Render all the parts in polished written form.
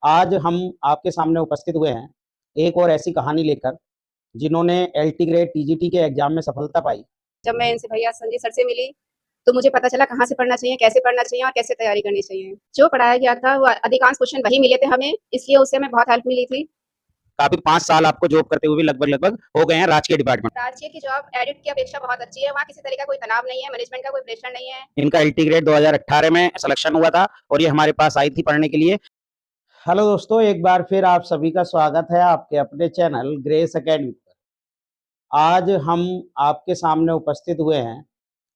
आज हम आपके सामने उपस्थित हुए हैं एक और ऐसी कहानी लेकर जिन्होंने एलटी ग्रेड टीजीटी के एग्जाम में सफलता पाई। जब मैं इनसे भैया संजय सर से मिली तो मुझे पता चला कहाँ से पढ़ना चाहिए, कैसे पढ़ना चाहिए और कैसे तैयारी करनी चाहिए। जो पढ़ाया गया था वो अधिकांश क्वेश्चन वही मिले थे हमें, इसलिए उससे हमें बहुत हेल्प मिली थी। काफी 5 साल आपको जॉब करते हुए भी लगभग लगभग हो गए हैं राजकीय डिपार्टमेंट। राजकीय की जॉब एडिट की अपेक्षा बहुत अच्छी है, वहाँ किसी तरह का कोई तनाव नहीं है, मैनेजमेंट का कोई प्रेशर नहीं है। इनका एलटी ग्रेड 2018 में सिलेक्शन हुआ था और ये हमारे पास आई थी पढ़ने के लिए। हेलो दोस्तों, एक बार फिर आप सभी का स्वागत है आपके अपने चैनल ग्रेस एकेडमी पर। आज हम आपके सामने उपस्थित हुए हैं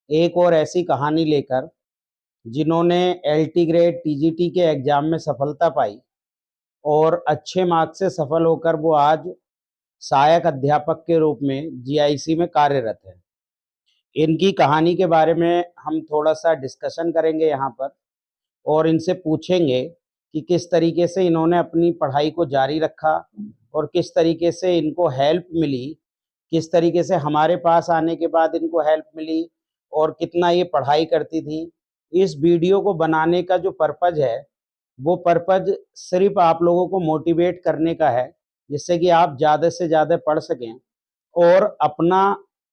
एक और ऐसी कहानी लेकर जिन्होंने एलटी ग्रेड टीजीटी के एग्जाम में सफलता पाई और अच्छे मार्क्स से सफल होकर वो आज सहायक अध्यापक के रूप में जीआईसी में कार्यरत है। इनकी कहानी के बारे में हम थोड़ा सा डिस्कशन करेंगे यहाँ पर और इनसे पूछेंगे कि किस तरीके से इन्होंने अपनी पढ़ाई को जारी रखा और किस तरीके से इनको हेल्प मिली, किस तरीके से हमारे पास आने के बाद इनको हेल्प मिली और कितना ये पढ़ाई करती थी। इस वीडियो को बनाने का जो पर्पज़ है वो पर्पज़ सिर्फ आप लोगों को मोटिवेट करने का है, जिससे कि आप ज़्यादा से ज़्यादा पढ़ सकें और अपना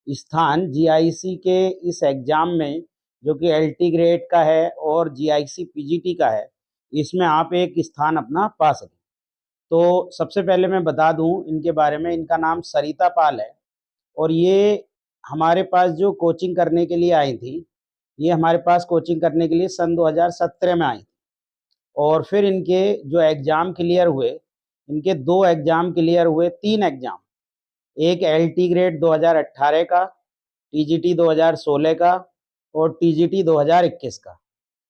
स्थान जीआईसी के इस एग्ज़ाम में, जो कि एलटी ग्रेड का है और जीआईसी पीजीटी का है, इसमें आप एक स्थान अपना पा सकें। तो सबसे पहले मैं बता दूं इनके बारे में, इनका नाम सरिता पाल है और ये हमारे पास जो कोचिंग करने के लिए आई थी, ये हमारे पास कोचिंग करने के लिए सन 2017 में आई थी और फिर इनके जो एग्ज़ाम क्लियर हुए, इनके 2 एग्ज़ाम क्लियर हुए, 3 एग्ज़ाम, एक एलटी ग्रेड 2018 का, टीजीटी 2016 का और टीजीटी 2021 का।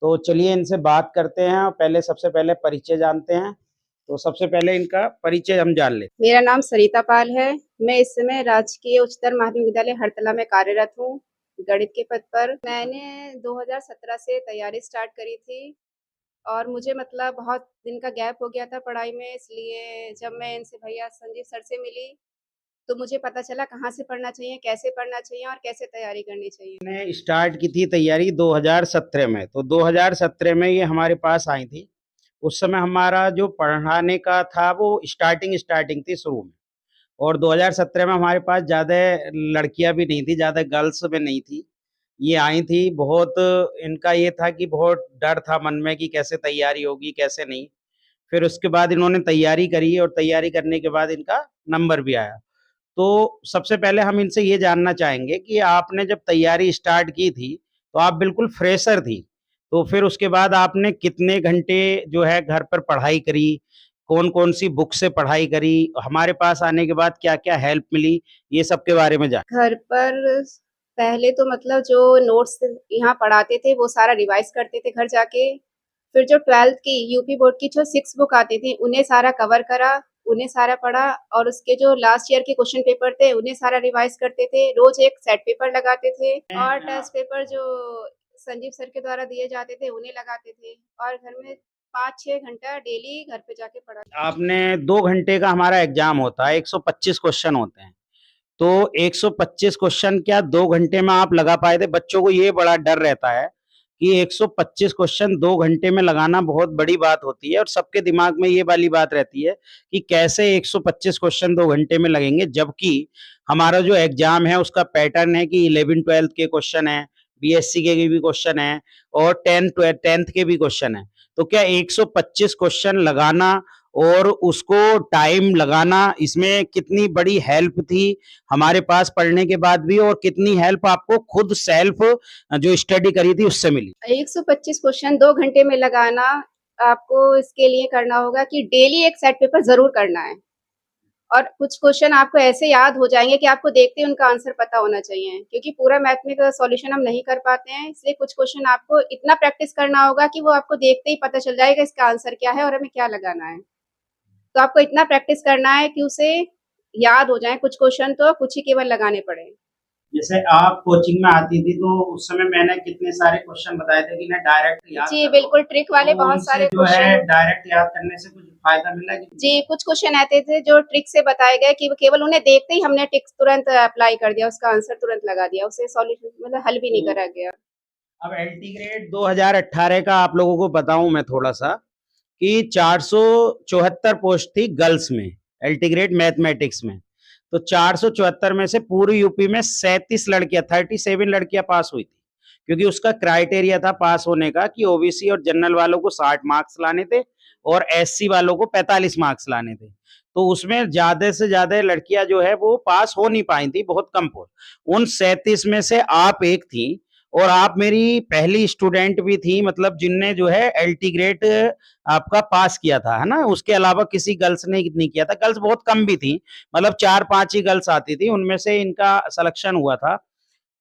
तो चलिए इनसे बात करते हैं और पहले सबसे पहले परिचय जानते हैं। तो सबसे पहले इनका परिचय हम जान लें। मेरा नाम सरिता पाल है। मैं इस समय राजकीय उच्चतर माध्यमिक विद्यालय हरतला में कार्यरत हूँ, गणित के पद पर। मैंने 2017 से तैयारी स्टार्ट करी थी और मुझे मतलब बहुत दिन का गैप हो गया था पढ़ाई में, इसलिए जब मैं इनसे भैया संजीव सर से मिली तो मुझे पता चला कहाँ से पढ़ना चाहिए, कैसे पढ़ना चाहिए और कैसे तैयारी करनी चाहिए। मैंने स्टार्ट की थी तैयारी 2017 में, तो 2017 में ये हमारे पास आई थी। उस समय हमारा जो पढ़ाने का था वो स्टार्टिंग थी शुरू में, और 2017 में हमारे पास ज़्यादा लड़कियां भी नहीं थी, ज़्यादा गर्ल्स में नहीं थी। ये आई थी, बहुत इनका ये था कि बहुत डर था मन में कि कैसे तैयारी होगी कैसे नहीं। फिर उसके बाद इन्होंने तैयारी करी और तैयारी करने के बाद इनका नंबर भी आया। तो सबसे पहले हम इनसे ये जानना चाहेंगे कि आपने जब तैयारी स्टार्ट की थी तो आप बिल्कुल फ्रेशर थी, तो फिर उसके बाद आपने कितने घंटे जो है घर पर पढ़ाई करी, कौन कौन सी बुक से पढ़ाई करी, हमारे पास आने के बाद क्या क्या हेल्प मिली, ये सब के बारे में जान। घर पर पहले तो मतलब जो नोट्स यहाँ पढ़ाते थे वो सारा रिवाइज करते थे घर जाके। फिर जो 12th की यूपी बोर्ड की जो 6 बुक आती थी उन्हें सारा कवर करा, उन्हें सारा पढ़ा और उसके जो लास्ट ईयर के क्वेश्चन पेपर थे उन्हें सारा रिवाइज करते थे। रोज एक सेट पेपर लगाते थे और टेस्ट पेपर जो संजीव सर के द्वारा दिए जाते थे उन्हें लगाते थे और घर में 5-6 घंटा डेली घर पे जाके पढ़ा। आपने 2 घंटे का हमारा एग्जाम होता है, 125 क्वेश्चन होते हैं, तो 125 क्वेश्चन क्या 2 घंटे में आप लगा पाए थे? बच्चों को ये बड़ा डर रहता है कि 125 क्वेश्चन 2 घंटे में लगाना बहुत बड़ी बात होती है और सबके दिमाग में ये वाली बात रहती है कि कैसे 125 क्वेश्चन 2 घंटे में लगेंगे, जबकि हमारा जो एग्जाम है उसका पैटर्न है कि 11th-12th के क्वेश्चन है, बीएससी के भी क्वेश्चन है और 10th के भी क्वेश्चन है। तो क्या 125 क्वेश्चन लगाना और उसको टाइम लगाना, इसमें कितनी बड़ी हेल्प थी हमारे पास पढ़ने के बाद भी, और कितनी हेल्प आपको खुद सेल्फ जो स्टडी करी थी उससे मिली? 125 क्वेश्चन 2 घंटे में लगाना, आपको इसके लिए करना होगा कि डेली एक सेट पेपर ज़रूर करना है और कुछ क्वेश्चन आपको ऐसे याद हो जाएँगे कि आपको देखते ही उनका आंसर पता होना चाहिए, क्योंकि पूरा मैथ में का सॉल्यूशन हम नहीं कर पाते हैं, इसलिए कुछ क्वेश्चन आपको इतना प्रैक्टिस करना होगा कि वो आपको देखते ही पता चल जाएगा इसका आंसर क्या है और हमें क्या लगाना है। तो आपको इतना प्रैक्टिस करना है कि उसे याद हो जाए, कुछ क्वेश्चन तो कुछ ही केवल लगाने पड़े। जैसे आप कोचिंग में आती थी तो उस समय मैंने कितने सारे क्वेश्चन बताए थे कि ना डायरेक्ट याद जी, कर लो, बिल्कुल ट्रिक वाले तो बहुत उनसे सारे जो है क्वेश्चन। डायरेक्ट याद करने से कुछ फायदा मिला कि? जी, कुछ क्वेश्चन ऐसे थे जो ट्रिक से बताए गए कि केवल उन्हें देखते ही हमने ट्रिक्स तुरंत अप्लाई कर दिया, उसका आंसर तुरंत लगा दिया, उसे सॉल्यूशन मतलब हल भी नहीं तो करा गया। अब एलटी ग्रेड 2018 का आप लोगों को बताऊं मैं थोड़ा सा, कि 474 पोस्ट थी गर्ल्स में एल्टीग्रेड मैथमेटिक्स में। तो 474 में से पूरी यूपी में 37 लड़कियां 37 लड़कियां पास हुई थी, क्योंकि उसका क्राइटेरिया था पास होने का कि ओबीसी और जनरल वालों को 60 मार्क्स लाने थे और एससी वालों को 45 मार्क्स लाने थे। तो उसमें ज्यादा से ज्यादा लड़कियां जो है वो पास हो नहीं पाई थी, बहुत कम पोस्ट। उन 37 में से आप एक थी और आप मेरी पहली स्टूडेंट भी थी, मतलब जिनने जो है एलटी ग्रेड आपका पास किया था, है ना। उसके अलावा किसी गर्ल्स ने नहीं किया था, गर्ल्स बहुत कम भी थी, मतलब 4-5 ही गर्ल्स आती थी, उनमें से इनका सिलेक्शन हुआ था।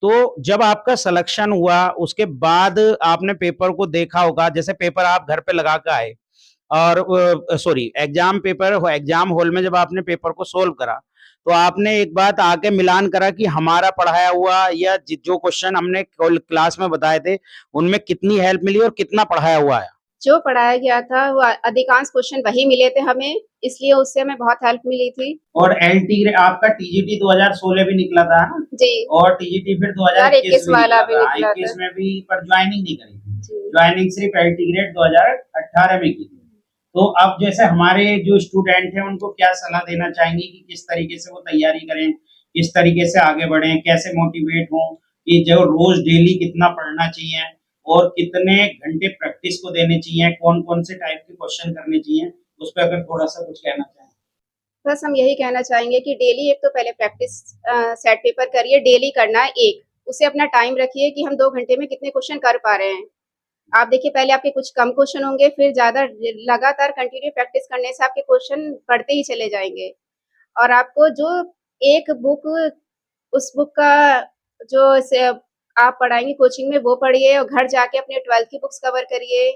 तो जब आपका सिलेक्शन हुआ उसके बाद आपने पेपर को देखा होगा, जैसे पेपर आप घर पे लगा के आए और सॉरी एग्जाम हॉल में जब आपने पेपर को सोल्व करा तो आपने एक बात आके मिलान करा कि हमारा पढ़ाया हुआ या जो क्वेश्चन हमने क्लास में बताए थे उनमें कितनी हेल्प मिली और कितना पढ़ाया हुआ है। जो पढ़ाया गया था वो अधिकांश क्वेश्चन वही मिले थे हमें, इसलिए उससे हमें बहुत हेल्प मिली थी। और एलटी आपका टीजीटी 2016 भी निकला था जी, और टीजीटी फिर 2021 वाला भी निकला था, 21 में भी, पर ज्वाइनिंग नहीं करी थी, ज्वाइनिंग सिर्फ एलटी ग्रेड 2018 में की थी। तो अब जैसे हमारे जो स्टूडेंट हैं उनको क्या सलाह देना चाहेंगे कि किस तरीके से वो तैयारी करें, किस तरीके से आगे बढ़ें, कैसे मोटिवेट हों, कि जो रोज डेली कितना पढ़ना चाहिए और कितने घंटे प्रैक्टिस को देने चाहिए, कौन कौन से टाइप के क्वेश्चन करने चाहिए, उस पर अगर थोड़ा सा कुछ कहना चाहें। बस हम यही कहना चाहेंगे कि डेली एक तो पहले प्रैक्टिस सेट पेपर करिए, डेली करना है एक, उसे अपना टाइम रखिए कि हम 2 घंटे में कितने क्वेश्चन कर पा रहे हैं। आप देखिए पहले आपके कुछ कम क्वेश्चन होंगे, फिर ज्यादा लगातार कंटिन्यू प्रैक्टिस करने से आपके क्वेश्चन पढ़ते ही चले जाएंगे। और आपको जो एक बुक, उस बुक का जो से आप पढ़ाएंगे कोचिंग में वो पढ़िए और घर जाके अपने 12th की बुक्स कवर करिए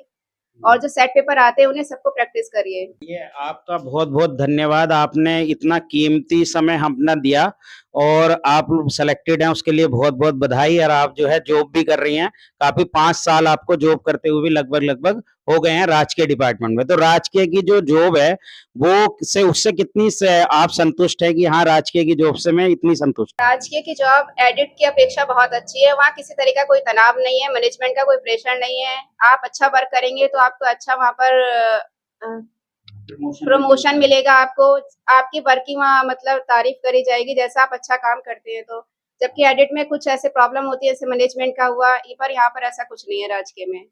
और जो सेट पेपर आते हैं उन्हें सबको प्रैक्टिस करिए। ये आपका बहुत बहुत धन्यवाद, आपने इतना कीमती समय हमने दिया और आप सेलेक्टेड हैं उसके लिए बहुत बहुत बधाई। और आप जो है जॉब भी कर रही हैं, काफी 5 साल आपको जॉब करते हुए भी लगभग लगभग हो गए हैं राजकीय डिपार्टमेंट में। तो राजकीय की जो जॉब है वो से उससे कितनी से आप संतुष्ट है कि हाँ राजकीय की जॉब से मैं इतनी संतुष्ट? राजकीय की जॉब एडिट की अपेक्षा बहुत अच्छी है, वहाँ किसी तरह का कोई तनाव नहीं है, मैनेजमेंट का कोई प्रेशर नहीं है। आप अच्छा वर्क करेंगे तो आपको अच्छा वहाँ पर प्रमोशन मिलेगा, आपको आपकी वर्किंग वहाँ मतलब तारीफ करी जाएगी जैसा आप अच्छा काम करते हैं तो। जबकि एडिट में कुछ ऐसे प्रॉब्लम होती है जैसे मैनेजमेंट का हुआ, पर यहाँ पर ऐसा कुछ नहीं है राजकीय में,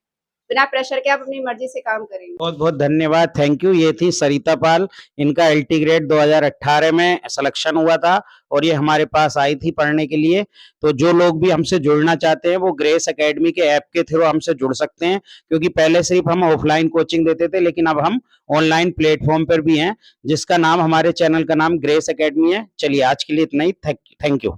बिना प्रेशर के आप अपनी मर्जी से काम करेंगे। बहुत बहुत धन्यवाद, थैंक यू। ये थी सरिता पाल, इनका एलटी ग्रेड 2018 में सिलेक्शन हुआ था और ये हमारे पास आई थी पढ़ने के लिए। तो जो लोग भी हमसे जुड़ना चाहते हैं वो ग्रेस एकेडमी के ऐप के थ्रू हमसे जुड़ सकते हैं, क्योंकि पहले सिर्फ हम ऑफलाइन कोचिंग देते थे, लेकिन अब हम ऑनलाइन प्लेटफॉर्म पर भी हैं, जिसका नाम हमारे चैनल का नाम ग्रेस एकेडमी है। चलिए आज के लिए इतना ही, थैंक यू।